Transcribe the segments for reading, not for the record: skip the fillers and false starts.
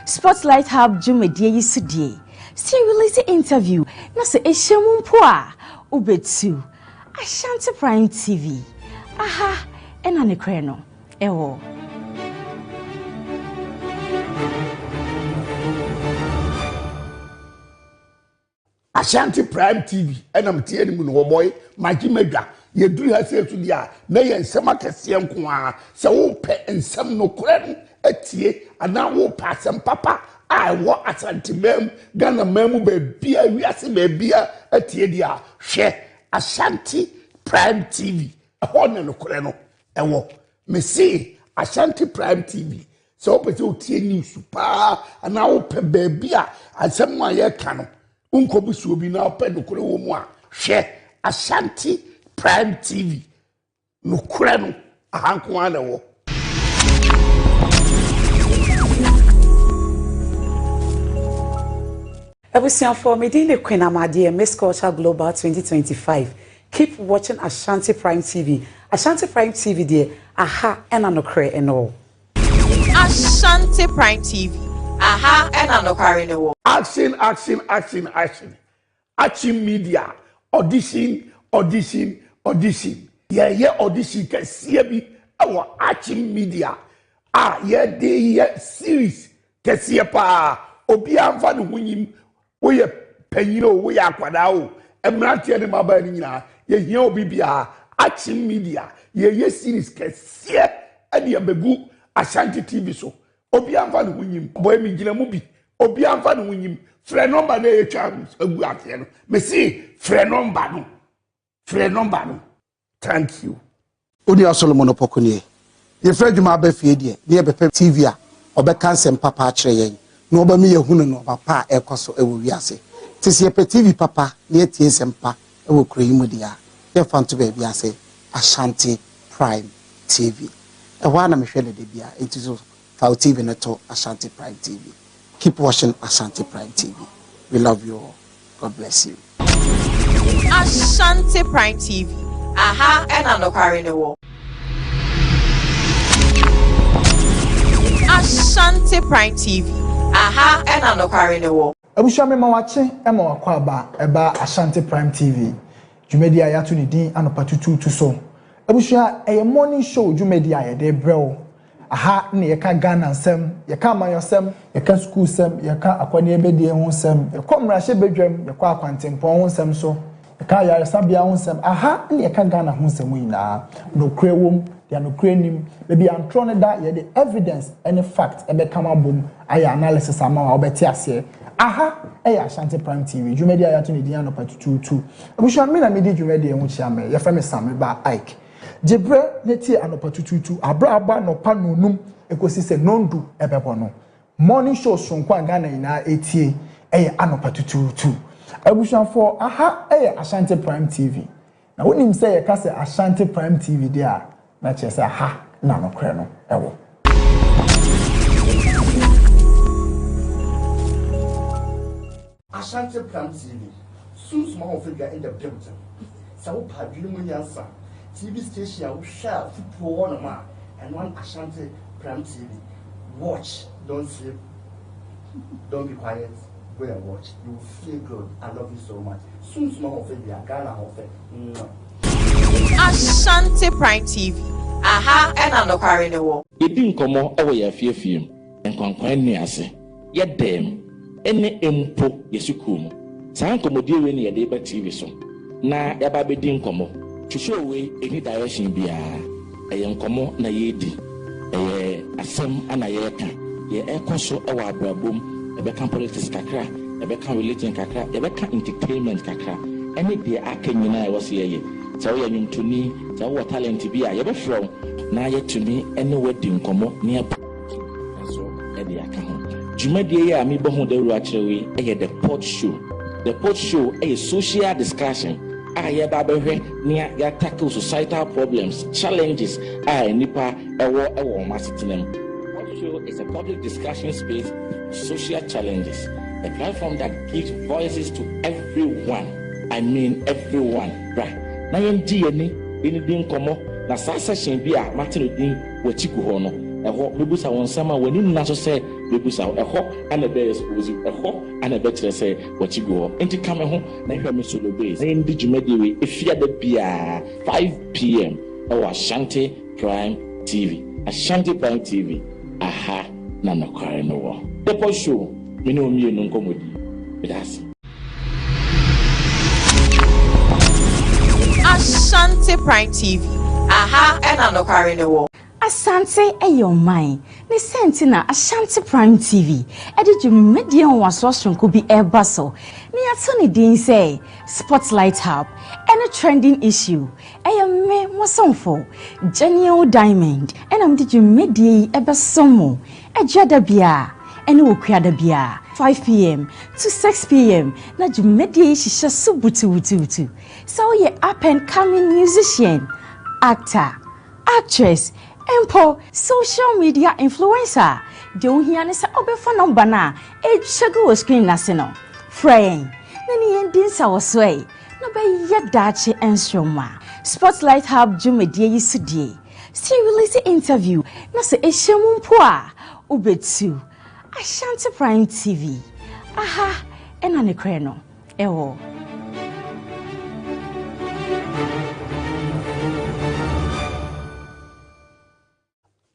Spotlight Hub Jumedie Yisudie. See release interview. Na se Eshemumpoa Ubetu. Ashanti Prime TV. Aha, ena nekreno. Ewo. Ashanti Prime TV. Ena mtie ni mu no boy. Magi medwa. Ye du ha se tu dia. Na ye nsem akese nko a. Se wo pe nsem no kore etie ana wo pasem papa. I want Ashanti mem. Ghana mem be bia wiase be bia etie dia. Hwe Ashanti Prime TV. Ehone no kore no. Ewo. Me see Ashanti Prime TV. So pe o tie news pa ana wo pe be bia asem a ye ka no. Unkobusu obi na ope no kore wo mu a. Hwe Ashanti Prime TV. No kore no ahanko ana wo. Ebusian for Medina Queen Amadi Miss Culture Global 2025. Keep watching Ashanti Prime TV. Ashanti Prime TV there. Aha and anokre and all. Ashanti Prime TV. Aha and anokre and all. Action. Action media. Audition. Yeah, audition can see me. Our Action media. Yeah, series. Can see pa. Obi amfa no hunyim. We penyino we akwadao emrante ne maba ni nyina ye hia obi bia Action media ye series kese ade abegu Ashanti TV so obi amfa no hunyim boy mi gina mu bi obi amfa no hunyim frɛ number na ye twa agu ate no me see frɛ number no thank you Oni Solomon Opokunie ye frɛ dwuma ba fie de ye bepe TV a obeka nsem papa a kyerɛ yen no ba mi yehunu no papa ekoso ewo wiase tisi ye TV papa ne tie sempa ewo kroyimu dia ye fanto ba biase Ashanti Prime TV ewa na mehwele de bia entizo fa TV ne to Ashanti Prime TV. Keep watching Ashanti Prime TV. We love you all. God bless you. Ashanti Prime TV. Aha and anokare ne wo. Ashanti Prime TV. Aha and anokare ne wo. Abusha me mawache ema wakwa eba Ashanti Prime TV. Jumedi ayatu ni din anopa tutu so. Abusha eye morning show jumedi ayede breo. Aha ne yeka Ghana nsem, yeka amayosem, yeka school sem, yeka akwani ebedie ho nsem, yeka mrahye bedwam, yeka akwantempon ho nsem so, yeka yaresabia ho nsem. Aha ne yeka Ghana ho nsem nyina. No kre wom, ya no kre nim, bebi antro ne da ye the evidence any fact ebe kama bom aya analysis ama wa obeti ase. Aha eya Ashanti Prime TV. Jumedi ayatu ni diano pa tutu. Abusha me na medi jumedi enwo chia me. Ye fa me Sam ba Ike. Jebre neti anopa tutu abra no pa nonum ekosi se nondu ebebo no. Morning show sonkwa Ghana ina etie eye anopa tutu. Abusha for aha eye Ashanti Prime TV. Na wonim say ye ka se Ashanti Prime TV dia na che se aha na no kre no ewo. Ashanti Prime TV. Soon small figure in the building. So padlumu nyansa. TV station will share football on a man and one Ashanti Prime TV. Watch, don't sleep, don't be quiet, go and watch. You will feel good. I love you so much. Soon small of it, Ghana of it. Ashanti Prime TV. Aha and anokare ne wo. Yedi nkomo ewo ya fiefiem. Enkwankwan ni ase. Ye dem ene empo yesukum. Saa nkomodie we ne yede ba TV so. Na yaba bedi nkomo. To show way any direction bia a young common na yedi a some anayeka ye ekoso ewa brabum a become politics kakra a become religion kakra a become entertainment kakra any day I can you know was here so we are to me so what talent be a from na yet to me any wedding come near so any account Jumadi ya mi bohu de ruachrewe the pod show a social discussion near ya tackle societal problems, challenges, nipa ewo masitinem. What show is a public discussion space, social challenges, a platform that gives voices to everyone. I mean everyone, right? Na yen di ni din komo na sa session bi a Martin din wachiku ho no. ɛhɔ mebusa wɔn nsɛm a w'ani nna so sɛ mebusa ɛhɔ ana ɛbɛyɛ suppose ɛhɔ ana ɛbɛkyerɛ sɛ wɔkyi gu hɔ nti ka me ho na hwɛ me solo base na yɛndi dwumadie wei ɛfia da biaa 5 p.m. ɛwɔ Ashanti Prime TV. Ashanti Prime TV, aha na nokware no wɔ. Depo show me ne omienu nkɔmɔdi. That's Ashanti Prime TV, aha na nokware no wɔ. Asante eyo mine ne senti na Ashanti Prime TV edi dwumedie nwaso sonko bi eba so ne ato ne din say Spotlight Hub any trending issue eyo me mosomfo Genial Diamond and am di dwumedie ebe somo ejada bia ene wokuada bia 5 p.m. to 6 p.m. na dwumedie hihye so butu so ye up and coming musician, actor, actress, empo social media influencer de ohia ne se obefa number na e chego screen na se no friend na ni endin sa woso e na be yedache enstroma Spotlight Hub jumedie yisudie see release interview na se ehemu mpo a obetu Ashanti Prime TV aha ena ne kre no ewo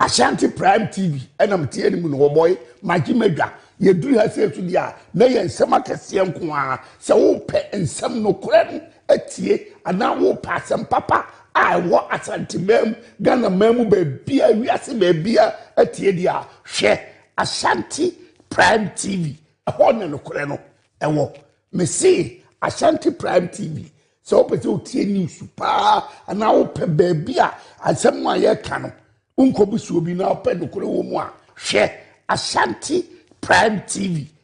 Ashanti Prime TV enam tie ni mu no boy magi medwa ye duru ha se tudi a na ye nsem akese nko a se wo pe nsem no kore atie ana wo pa asem papa a wo Ashanti mem Ghana mem be bia wiase be bia atie dia hwe Ashanti Prime TV ho ne no kore no ewo me see Ashanti Prime TV so pe se tie news pa ana wo pe be bia asem a ye ka no unko so bi na pe no kore wo mu a hwe Ashanti Prime TV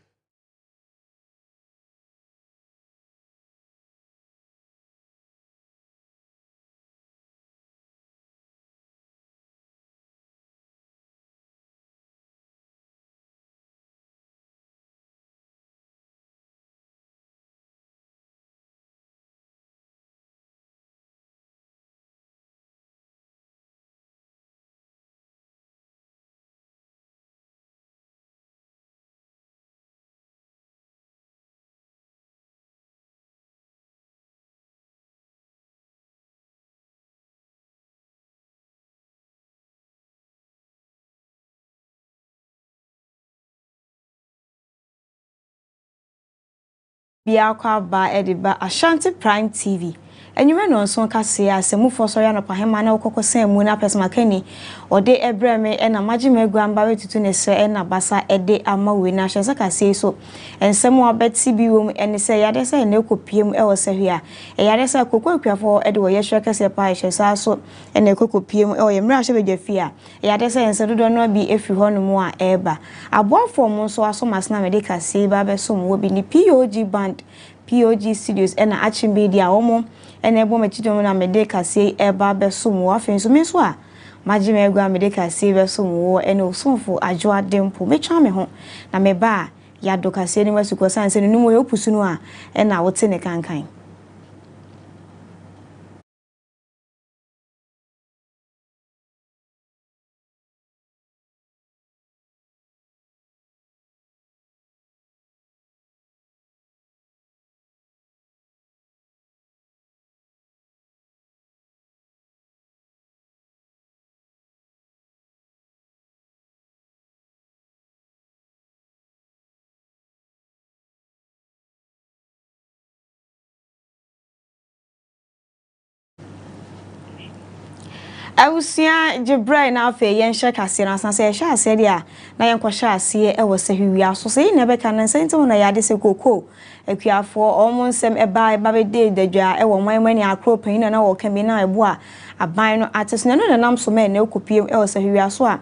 bia kwa ba ediba Ashanti Prime TV enyume no nso kase asemu fo ya no pahema na okokosan mu na pesma kani ode ebreme na magime guamba wetutu ne se na basa ede ama we na hyense kase so ensemu abeti bi wom ene se yade se na ekopiem e wo se hia yade se kokokuafo ede wo yehwe kase pa hyense so ene ekopiem e wo yemra hye bedwafia yade se ense dodo no bi efi ho no mu a eba aboafo mo nso aso masna mede kase ba be so mo bi ni POG band POG Studios ena achimbe dia omo ena ebo machidom na mede kase eba beso mu afen so me so a magime egwa mede kase beso mu ena osonfo ajo adempo metwa me ho na me ba ya do kase ni wasuko sanse no mo yopusu no a ena wote ne kankan awusia Jibrai na afa yenshe kase na sanse ye sha ase dia na yenko sha ase e wo se hwia so se ne be kan nse na yade se koko akuafo omo nsem eba be de dadwa e wo manmani akropan na wo kemi na ebo a aban no atesne no nam so me na ekopiem e wo se hwia so a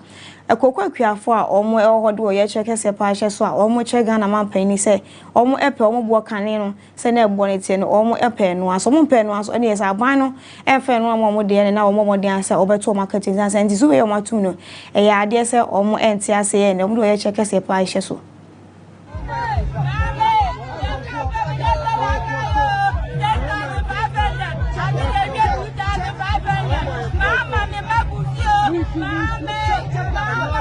ekoko akuafo a omo e ho de wo ye cheke se pa hye so a omo che Ghana manpan ni se omo epe omo bo kane no se na ebo ne tie no omo epe no aso omo pe no aso ene yes aban no efe no omo de na omo de ase obeto marketing sanse ndi so we omo atu no e ya ade se omo enti ase ye na omo de wo ye cheke se pa hye so Mama,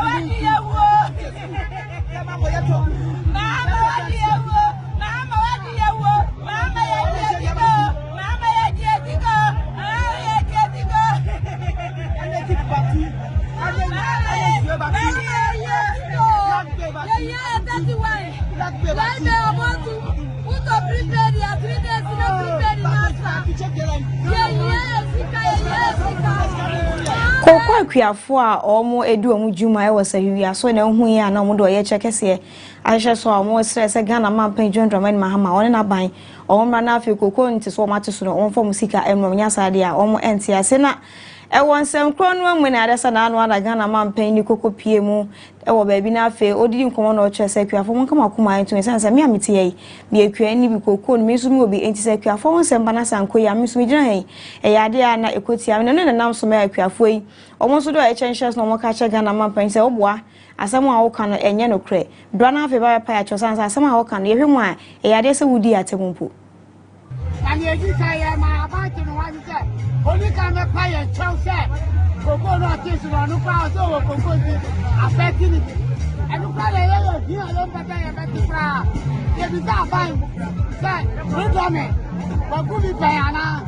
Kokwa kwiafo a omo edu omu juma e wasa hwia so na hu ya na omo do ye chekese ahye so omo stress Ghana man pan Dwendroman Mahama one na ban omo na afi kokko nti so omo ateso no omo fo musika emno nya sade a omo enti ase na e won sem kro no amu na adesa na anu ada Ghana man pan ni kokko pie mu e wo baabi na afi odidi nkomo na o chese kwiafo mon kama kuma ento sense me amite ye bi akwa ni bi kokko no me so mi obi enti se kwiafo won sem bana sanko ya me so mi gina he e yade a na ekoti am no na nam so me kwiafo yi omo so do e chenches no mo ka che Ghana man pan se oboa asem a wo ka no enye no kre do na afi ba pa ya chosansa asem a wo ka no ye hwemu a e yade se wudi atemumpo ani eji sai ya ma ba ti no wa ni se oni ka me pa ye chow se koko no ti su no pa so wo koko ti affect ni enu pa le ye hi lo pa pa ye ba ti pra ye bi ta ba se ni do me ba ku bi pa ya na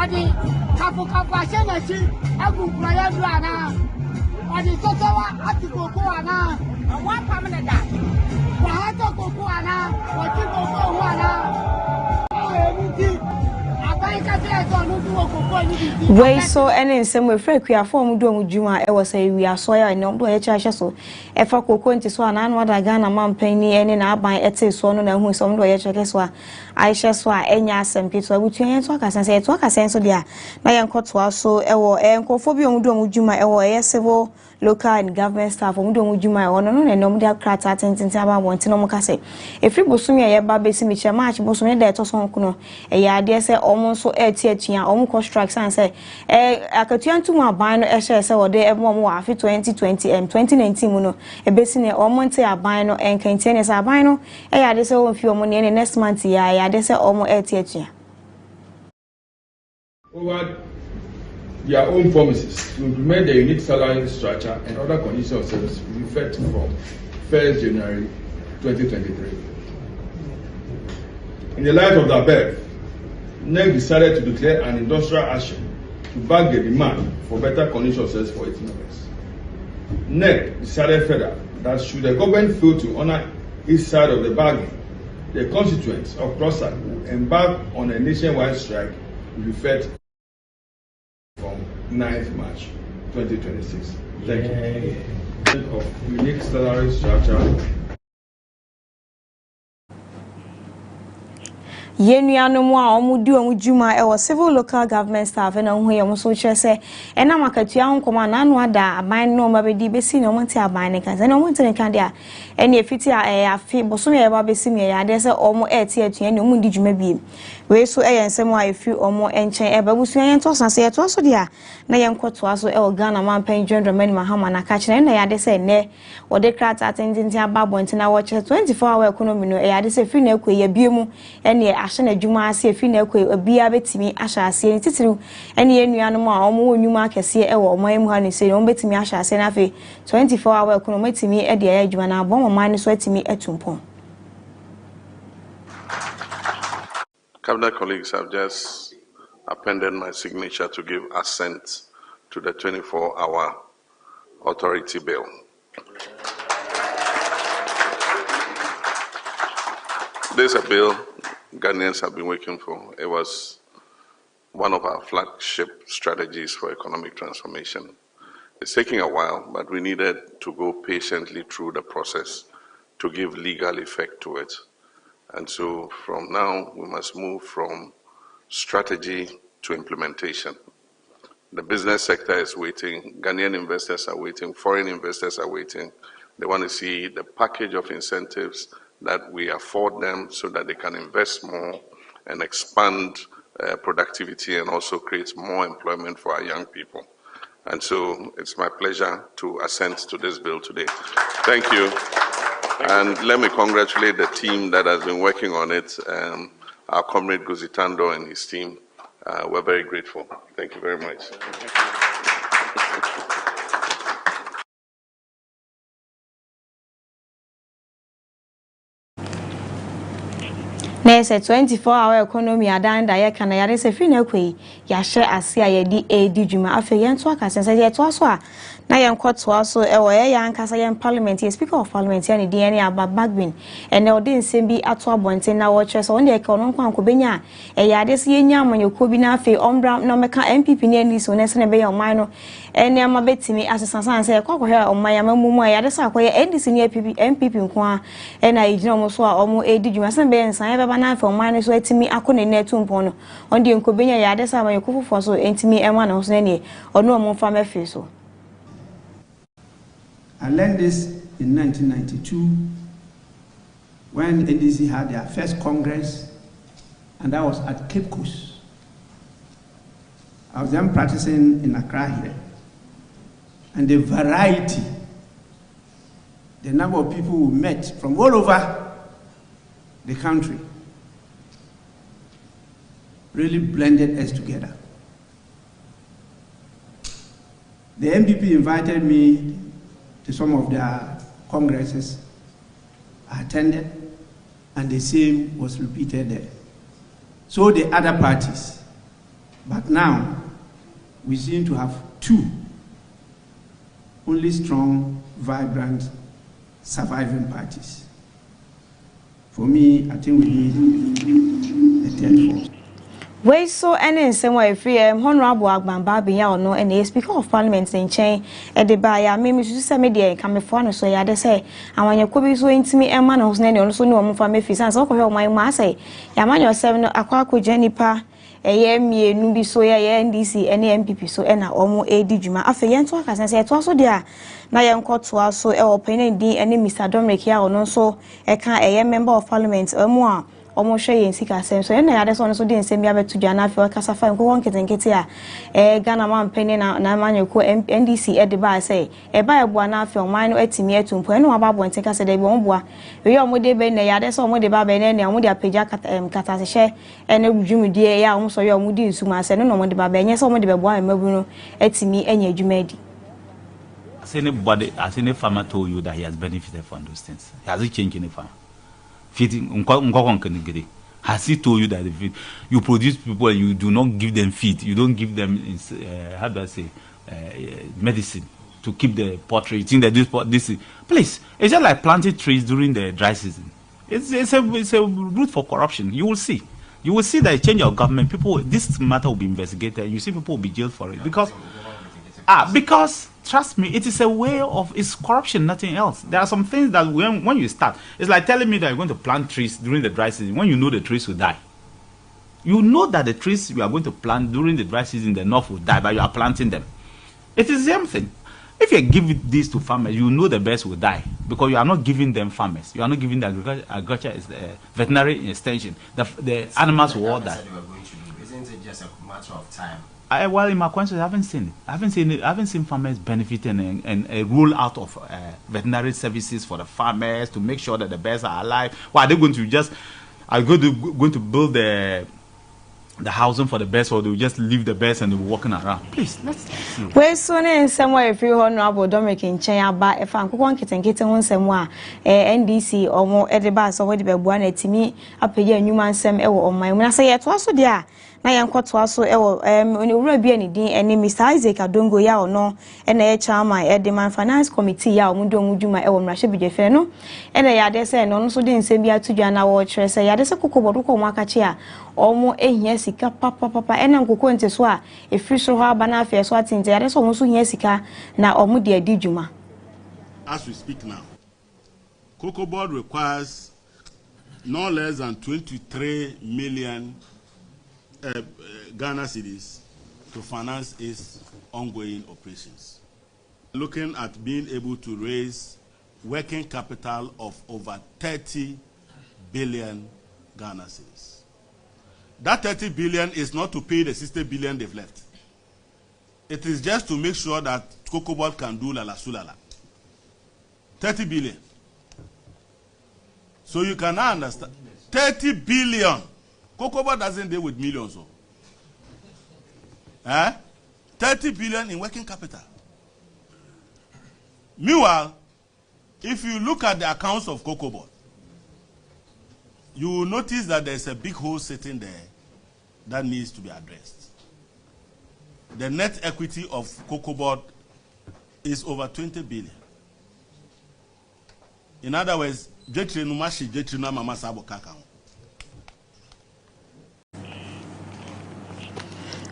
odi kapu ase na chi agu pra ya du ana odi toto wa ati koko ana wa pa me da wa ha to koko ana wa ti koko wa ana Way so any some way free queer form do mujuma e was a we are soya and no do cha so e fa koko nti so na anu ada Ghana man pani ene na aban ete so no na hu so do ye cheke so a hye so a enya asem pito abutu yen to aka sense to aka sense so dia na yen kotoa so e wo enkofo bi omudu mujuma e wo ye civil local and government staff omudu mujuma e wono no na no mu krata tentintin aba wonti no mu ka se e free bosumi e ba besi mi che march bosumi da eto so nkono e ya de se omo so eti atua omo ko strike san se akatua ntu mu aban no e hye se wo de e mo wa afi 2020 2019 mu no e besi ne omo nte aban no enkantie ne sa aban no e ya de se wo mfi omo ne next month ya de se omo eti atua over their own promises to implement the unique salary structure and other conditions of service will be effective from 1st January 2023. In the light of the above, NEC decided to declare an industrial action to back the demand for better conditions of service for its members. NEC decided further that should the government fail to honor its side of the bargain, the constituents of CROSAC will embark on a nationwide strike with effect from 9th March 2026. Thank you. Of unique salary structure. Yenuanom a omudi omujuma e wo civil local government staff na hu ye mo so kyerese e na makatua honkoma na anu ada aban no ma bedi besi na omonti aban ne kan se na omonti ne kan dia e na efiti a afi boso me ye ba besi me ya de se omo eti atua ne omundi djuma biem we so e yensem a efi omo enchen e ba busu yen to sanse ye to so dia na yen kwoto so e o Ghana man pan Dwendroman Mahama na ka kire na ya de se ne o de krata atentintin ababo ntina wo kire 24 hour economy no e ya de se fi na ekwe ye biemu e ne ahye adwuma ase fi na ekwe obia betimi ahye ase ni titiru ene enuanom a omo onwuma akese e wo omo emu ha ne se omo betimi ahye ase na fe 24 hour economy betimi e de adwuma na abon omo man so atimi etumpon. Cabinet colleagues have just appended my signature to give assent to the 24-hour authority bill. This is a bill Ghanaians have been working for. It was one of our flagship strategies for economic transformation. It's taking a while, but we needed to go patiently through the process to give legal effect to it. And so from now, we must move from strategy to implementation. The business sector is waiting, Ghanaian investors are waiting, foreign investors are waiting. They want to see the package of incentives that we afford them so that they can invest more and expand productivity and also create more employment for our young people. And so it's my pleasure to assent to this bill today. Thank you. And let me congratulate the team that has been working on it. Our comrade Guzitando and his team. We're very grateful. Thank you very much. Nese 24-hour economy adan da ye kana yare se fi na kwei ya hye ase a ye di djuma afi ye nto aka sense ye to so a na yen kwotwa so e wo ye yan kasa yen parliament ye speaker of parliament ya ne din ne aba bagbin ene odi nsem bi ato abonten na wo kire so won de ke ono nkwan ko benya e ya de se yenya amanyeko bi na afi ombra na meka MPP ne ani so ne se ne be ya oman no ene ama betimi asesansan se kwakwohwe oman ya mamumu a ya de sa akoye NDC ne MPP nko a na yigina omo so a omo edi dwuma se be nsan ya beba na afi oman no so etimi akone ne tumpo no on de nko benya ya de sa amanyeko fofo so entimi ema na ho so ne ono omo fa mefi so. I learned this in 1992 when NDC had their first Congress, and that was at Cape Coast. I was then practicing in Accra here. And the variety, the number of people who met from all over the country really blended us together. The MPP invited me to some of their congresses. I attended, and the same was repeated there. So the other parties. But now, we seem to have two only strong, vibrant, surviving parties. For me, I think we need a third force. We so any same free Honorable Agbamba Biya or no and Speaker of Parliament in chain at the Baya, maybe social media come before so ya de say, and when you could be so intimate and man whose name also know for me fis and so my massay, Yaman yourself no aquaco Jennifer, a year me nubi so ya NDC any MPP so ena omo edi juma afa yen to aka say to so dia na yen koto aso e open din any Mr. Dominic ya ono so e kan a member of Parliament amu a omo hwe yen sika sem so yen na ya de so no so din sem bia betu dwa na afa kasa fa nko won ketenkete a Ghana man penny na manyeko NDC e de ba say e ba e bua na afa oman no atimi atumpo eno aba bonten kasa de bi on bua we omo de be na ya de so omo de ba be na omo de apagya kata se hye ene dwumudie ya omo so ye omo di nsuma se no omo de ba be nye so omo de be bua mabu no atimi anya adwuma di. Has any farmer told you that he has benefited from those things? Has he changed any farmer? Feeding, has he told you that you produce people and you do not give them feed, you don't give them, how do I say, medicine to keep the poultry? You think that this is, please, it's just like planting trees during the dry season. It's a route for corruption. You will see. You will see that change of government, people, this matter will be investigated. You see people will be jailed for it because trust me, it is a way of, it's corruption, nothing else. There are some things that when you start, it's like telling me that you're going to plant trees during the dry season when you know the trees will die. You know that the trees you are going to plant during the dry season, the north will die, but you are planting them. It is the same thing. If you give this to farmers, you know the birds will die because you are not giving them farmers. You are not giving the agriculture, veterinary extension. The animals will all die. Isn't it just a matter of time? Well, in my country, I haven't seen it. I haven't seen farmers benefiting and a roll out of veterinary services for the farmers to make sure that the birds are alive. Why are they going to just? Are going to build the housing for the birds, or they will just leave the birds and they will walking around? Please, let's see. Well, soon in somewhere if you Honorable Dominic in China, but if I'm going to get on somewhere, NDC or more at the bus or whatever one to me, up a year new man some or my when I say it was so there. Na yankwato aso oni owura bia ni din ene Mr. Isaac Adongo ya ono ene chairman e demand finance committee ya omudo omudwuma e wo mrahye bijefe no ene ya de se no so de nsem bia tudwa na wo kire se ya de se kokobodo ko mo akache a omo ehia sika papa ene nkoko nte so a efiri so ho aba na afa so atinte ya de so omo so hia sika na omo de adidwuma. As we speak now, Cocoa Board requires no less than 23 million Ghana cedis to finance its ongoing operations. Looking at being able to raise working capital of over 30 billion Ghana cedis. That 30 billion is not to pay the 60 billion they've left. It is just to make sure that Cocoa Board can do lala sulala. 30 billion. So you can now understand. 30 billion. Cocoa Board doesn't deal with millions. 30 billion in working capital. Meanwhile, if you look at the accounts of Cocoa Board, you will notice that there's a big hole sitting there that needs to be addressed. The net equity of Cocoa Board is over 20 billion. In other words, jetri numashi jetri na mama sabo kaka.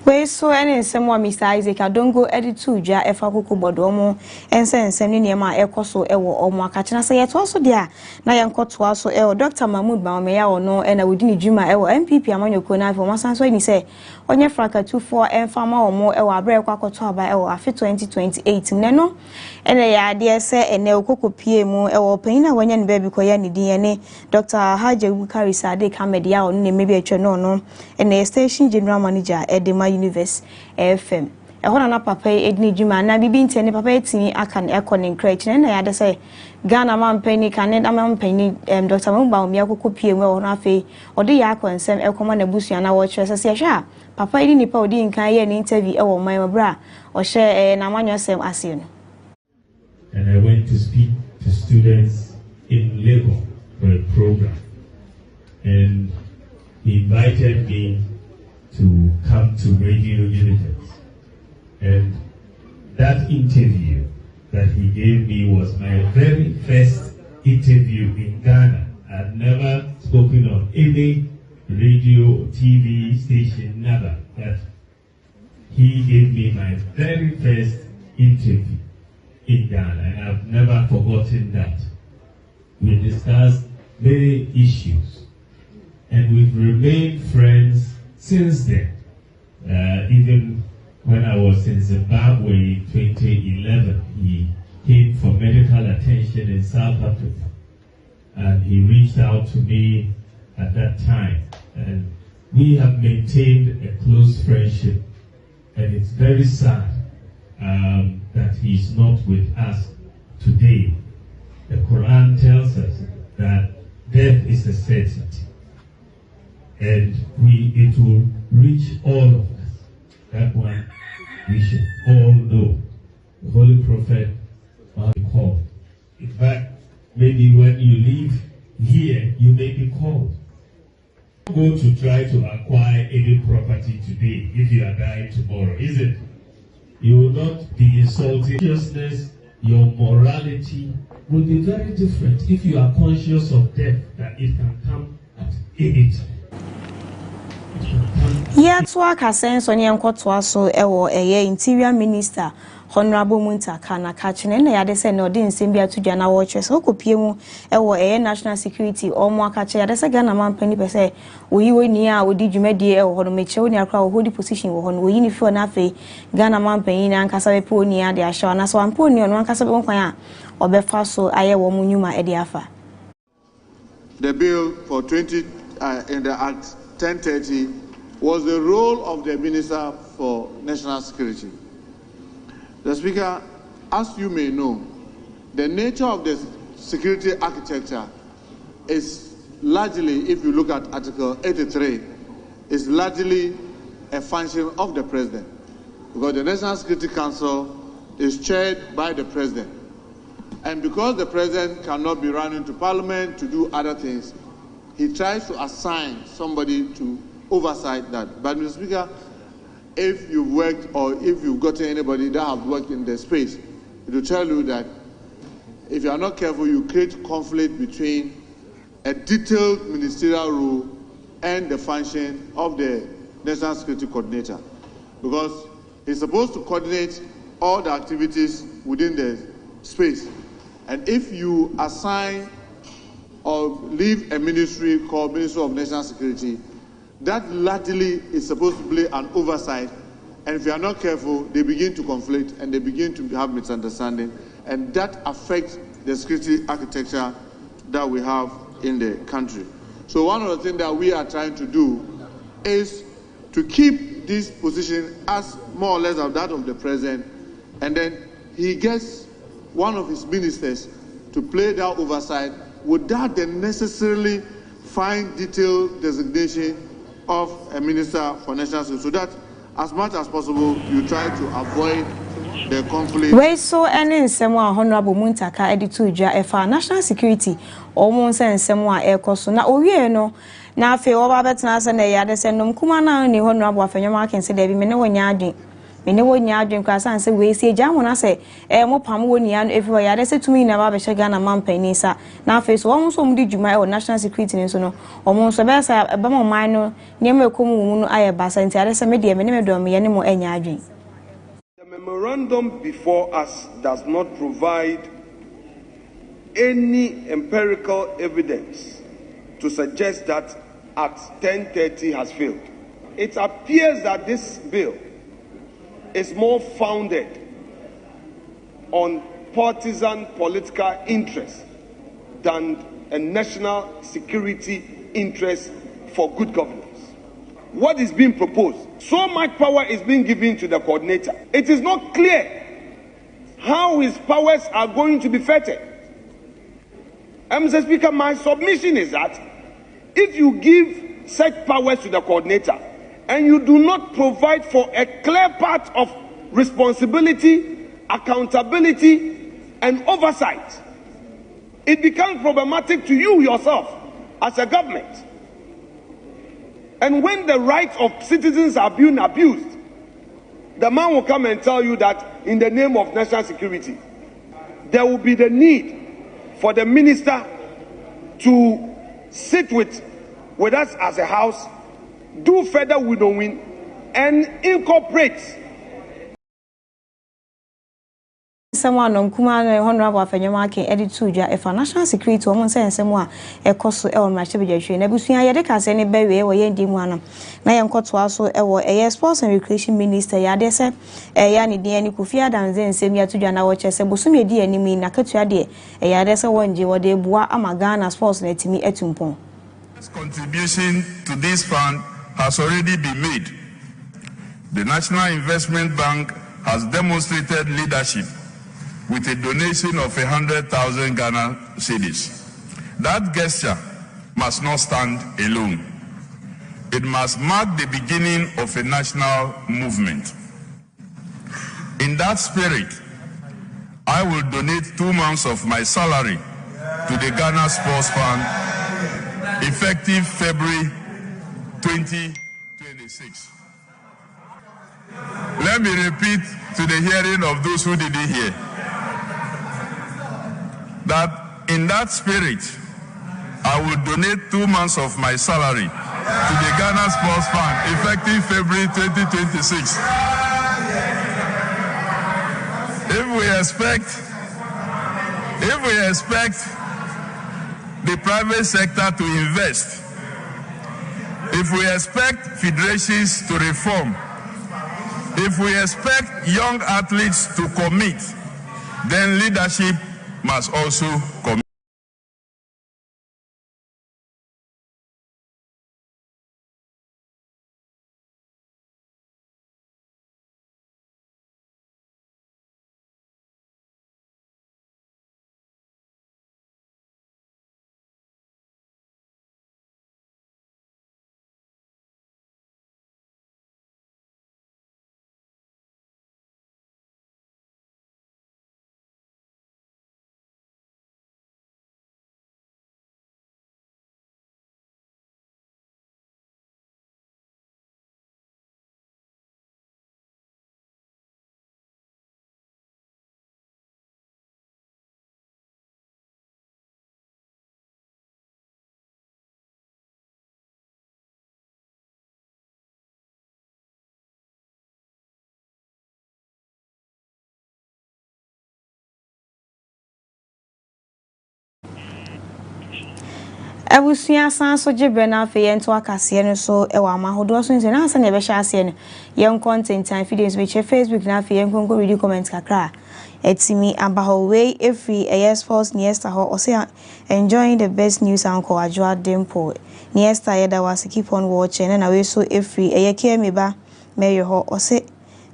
We so any nsɛm Mr. Isaac Adongo edit to dwa efa koko bodomo nsɛm ne niema ekoso ewo omo akachena sɛ yeto so dia na yenkoto so ewo Dr. Mahmood Baomeya ono na wodi ne dwuma ewo MPP amanyoko na afo masan so ni sɛ onye fraka 24 emfama omo ewo abre kwakoto aba ewo afi 2028 ne no ene ya ade sɛ ene okoko pie mu ewo panina wanya ne baby koya ne din ne Dr. Haji Bukari Sade Kamedia ono ne mebi atwa no no ene station general manager Edema Universe FM. Ehona na papa edini djuma na bibi ntene papa etini aka na ekone nkrechi na ya de say Ghana mampani kan na mampani Dr. Mahmood Baomeya kokopie mu ehona afi ode ya akonsem ekoma na busua na wo kire sese hwa papa edi nipa odi nkan ye na interview ewo man mabra o hye na manwasem ase no. And I went to speak to students in Lagos for a program, and he invited me to come to Radio Universe. And that interview that he gave me was my very first interview in Ghana. I'd never spoken on any radio, TV station, never. But he gave me my very first interview in Ghana, and I've never forgotten that. We discussed many issues, and we've remained friends since then. Even when I was in Zimbabwe in 2011, he came for medical attention in South Africa, and he reached out to me at that time, and we have maintained a close friendship, and it's very sad that he's not with us today. The Quran tells us that death is a certainty, and it will reach all of us. That one we should all know. The Holy Prophet will be called. In fact, maybe when you leave here, you may be called. Go to try to acquire any property today if you are dying tomorrow, is it? You will not be insulting. Consciousness, your morality will be very different if you are conscious of death, that it can come at any time. Yet work has sense on your so a interior minister Honorable Muntaka na kachine na yade se no din simbia to Jana watches so kopiemu a national security or more kache yade se Ghana man penny per se we ni a odi dwumadi e ho no meche oni akra hold position wo ho no we ni fi na fe Ghana man penny na nkasa be po ni ade ahwa na so ampo ni ono nkasa be nkwan a obefa so aye wo mu nyuma e de afa. The bill for 20 in the Act 1030 was the role of the Minister for National Security. The Speaker, as you may know, the nature of the security architecture is largely, if you look at Article 83, is largely a function of the President, because the National Security Council is chaired by the President. And because the President cannot be running to Parliament to do other things, he tries to assign somebody to oversight that. But, Mr. Speaker, if you've worked or if you've gotten anybody that have worked in the space, it will tell you that if you are not careful, you create conflict between a detailed ministerial role and the function of the National Security Coordinator. Because he's supposed to coordinate all the activities within the space. And if you assign or leave a ministry called Ministry of National Security, that largely is supposed to play an oversight, and if you are not careful, they begin to conflict and they begin to have misunderstanding, and that affects the security architecture that we have in the country. So one of the things that we are trying to do is to keep this position as more or less of that of the President, and then he gets one of his ministers to play that oversight without the necessarily fine detailed designation of a Minister for National Security, so that as much as possible you try to avoid the conflict. We so any nsemo Honorable Muntaka editu dwa efa national security omo nse nsemo ekoso na owie no na afi oba betena se na yade se nom kuma na ni Honorable afenyo ma ken se da bi me ne wonya adwen me ne wo nya adwen kwa san se we sie gya mo na se mo pam wo nia no everywhere ya de se tumi na ba be hye Ghana mampani sa na face wo so mo di dwuma e national security ni so no o mo so be sa e ba mo man no ne me ko mu no aye ba sa nti ade se me de me ne me do me ye ne mo enya adwen. The memorandum before us does not provide any empirical evidence to suggest that Act 1030 has failed. It appears that this bill is more founded on partisan political interest than a national security interest for good governance. What is being proposed? So much power is being given to the coordinator. It is not clear how his powers are going to be fettered. Mr. Speaker, my submission is that if you give such powers to the coordinator and you do not provide for a clear path of responsibility, accountability, and oversight, it becomes problematic to you yourself as a government. And when the rights of citizens are being abused, the man will come and tell you that in the name of national security, there will be the need for the minister to sit with us as a house, do further winnowing, and incorporate. Someone on Kuma Honorable Afenyamake edited if a national security woman says someone a cost on my children. Nebusia Yadeka any baby or Yendi Wana. Nayan Kotu also a sports and recreation minister Yadese, a Yani Diani Kufia and then same year to Jana watches a Busumi D enemy Nakatua de a Yadesa one G or de Bois Amagana sports net me etumpon. Contribution to this fund has already been made. The National Investment Bank has demonstrated leadership with a donation of 100,000 Ghana cedis. That gesture must not stand alone. It must mark the beginning of a national movement. In that spirit, I will donate 2 months of my salary to the Ghana Sports Fund effective February 2026. Let me repeat to the hearing of those who didn't hear that in that spirit, I will donate 2 months of my salary to the Ghana Sports Fund effective February 2026. If we expect the private sector to invest, if we expect federations to reform, if we expect young athletes to commit, then leadership must also commit. Abusia san so jebre na afi yen to akase no so e wa mahodo so nse na asa na be hya ase no yen content and videos we share Facebook na afi yen konko read comment kakra etimi abaho we every sports niesta ho o say enjoying the best news anko adwa dempo niesta yeda was keep on watching na we so every eyeke meba mayor ho o say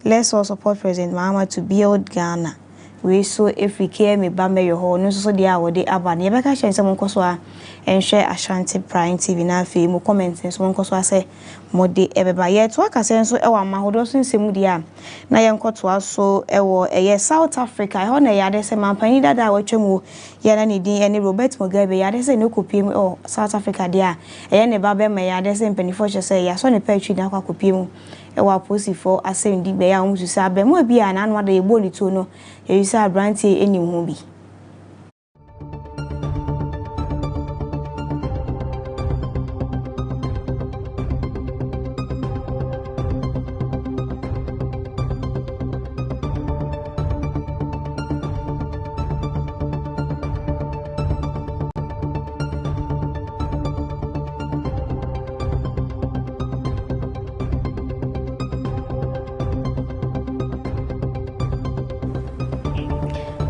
let's all support President Mahama to build Ghana. We so every care me ba mayor ho no so dia wo de aba ne be ka hye nsem nko so a enhwe Ashanti Prime TV na afi mo comment nso mo nkoso ase mode ebeba ye to akase nso e wa mahodo so nsemu dia na ye nkoto aso e wo eye South Africa ho na ya de se mampani dada a watwemu ye na ne din ene Robert Mugabe ya de se ne kopiem South Africa dia eye ne ba be ma ya de se mpanifo che se ya so ne patwi na kwa kopiem e wa posifo asem di be ya umusu sa be mo bia na anwa da ye bo ni to no ye yusa brantie enim ho bi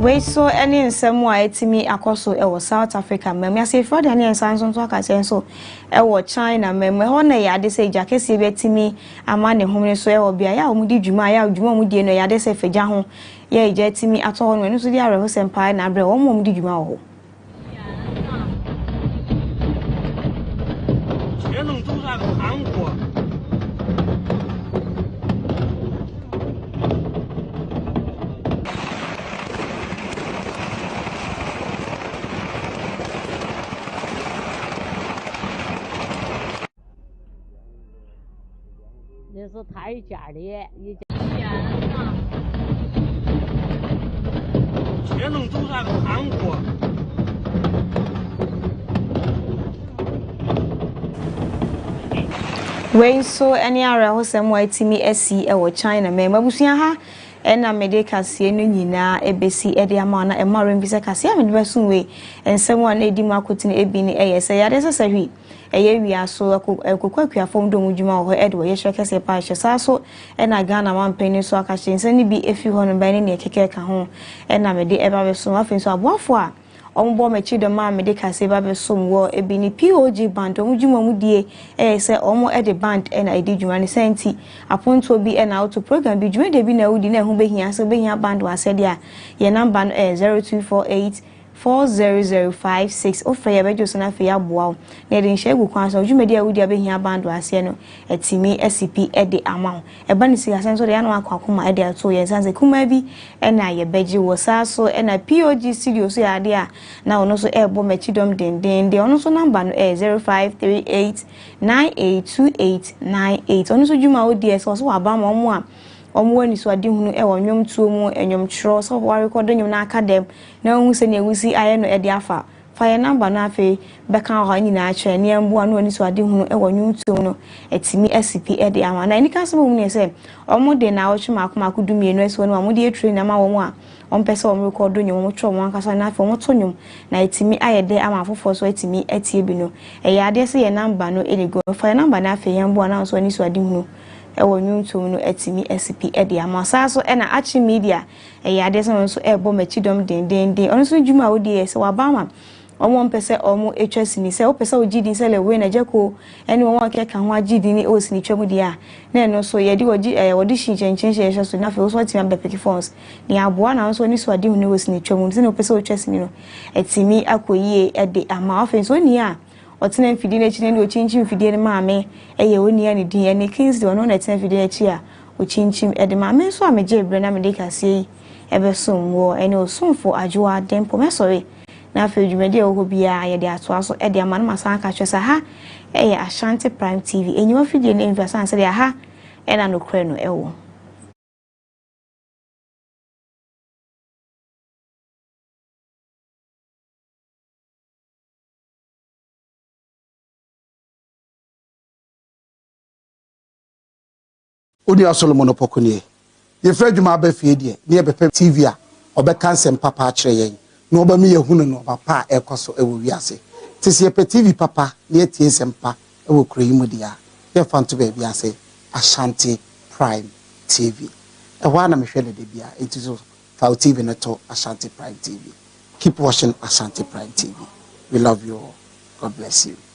we so any nsemu a etimi akoso e wo South Africa mem say for the any nsanso to aka say so e wo China mem ho na ya de say jakese be etimi ama ne homne so e wo bia ya omudi dwuma ya dwuma omudi no ya de say feja ho ya eja etimi ato ho no so di are ho sempai na bre wo omudi dwuma ho是他一家的，一家。这能走啥个韩国？we so any area ho sem wa etimi asi e wo China me mabusuan ha ena mede kase no nyina ebesi e de ama na e ma rembise kase a mede besun we ensem wa na edi mu akotine ebi ni eyese ya de sese hwi eye wi aso akokwa fom do mudwuma ho e de wo ye hwekese pa hye sa so ena Ghana man pani so aka hye nse ni bi efi ho no ba ni ekeke ka ho ena mede e ba besun afin so aboafo a ombo mechi de ma me de kase ba be som wo ebi ni POG band omudwuma mu die se omo e de band e na edi dwuma ni senti aponto bi e na auto program bi dwuma de bi na udi na hu behia so behia band wa se dia ye number no 0248 40056 ofre ya bejo so na fe ya boa na de nhye gu kwan so dwuma de udi abehia band wa se no etimi SCP e de amount e ba ni si asen so de ya no akwa e de ato ye sanse kuma bi e na ye beji wo sa so e na POG studio so ya de a na ono so e bo mechi dom den de ono so number no 0538982898 ono so dwuma odi so wa ba mo mo a omo ani so ade hunu e wonwom tuo mu enyom tro so wa record nyom na academ na hu se ne ewusi aye no e de afa fire number na afi beka ho nyina a kire ne ambu anu ani so ade hunu e wonwom tuo no etimi SCP e de ama na ni ka so mu ne se omo de na ochuma akoma kudumie no eso no omo de train na ma wo mu a ompese omo record nyom mo tro mo ankasa na afi omo to nyom na etimi aye de ama afofo so etimi etie bi no e ya de se ye number no e de go fire number na afi yambu anu so ani so ade hunu ewo nyuntum no etimi SCP e de amasa so e na achi media e ya de so e bo machidom den ono so dwuma odi se wa ba ma omo mpese omo etwasini se opese ogidi se le we na jeko eni won akeka ho agidi ni o sini twam dia na eno so ye di wodi shinchenchen so na fe so tima bepeki phones ni aboa na so ni so adi hu ni o sini twam se no opese otwasini no etimi akoyie e de ama ofen so ni a otena mfidi na chine ni ochinchim mfidi ne maame eye oni ya ne din ya ne kings de ono na tena mfidi na chi a ochinchim e de maame so ameje ebre na me de kase ebe somwo ene osumfo ajoa dempo mesori na afa dwumade wo bia ye de ato aso e de amana masan ka twesa ha eye Ashanti Prime TV enyiwa fidie ne mfasa anse de ha e na no kre no ewo Odi Solomon Opokunie. Ye Fred Juma be fie die, ne be TV a obeka nsem papa a kire yen. No oba mi yehunu no papa ekoso ewo wiase. Tisi ye TV papa ne tie nsem pa ewo kroyimu dia. Ye fanto be wiase Ashanti Prime TV. E wa na me hwele de bia entizo fa TV no to Ashanti Prime TV. Keep watching Ashanti Prime TV. We love you all. God bless you.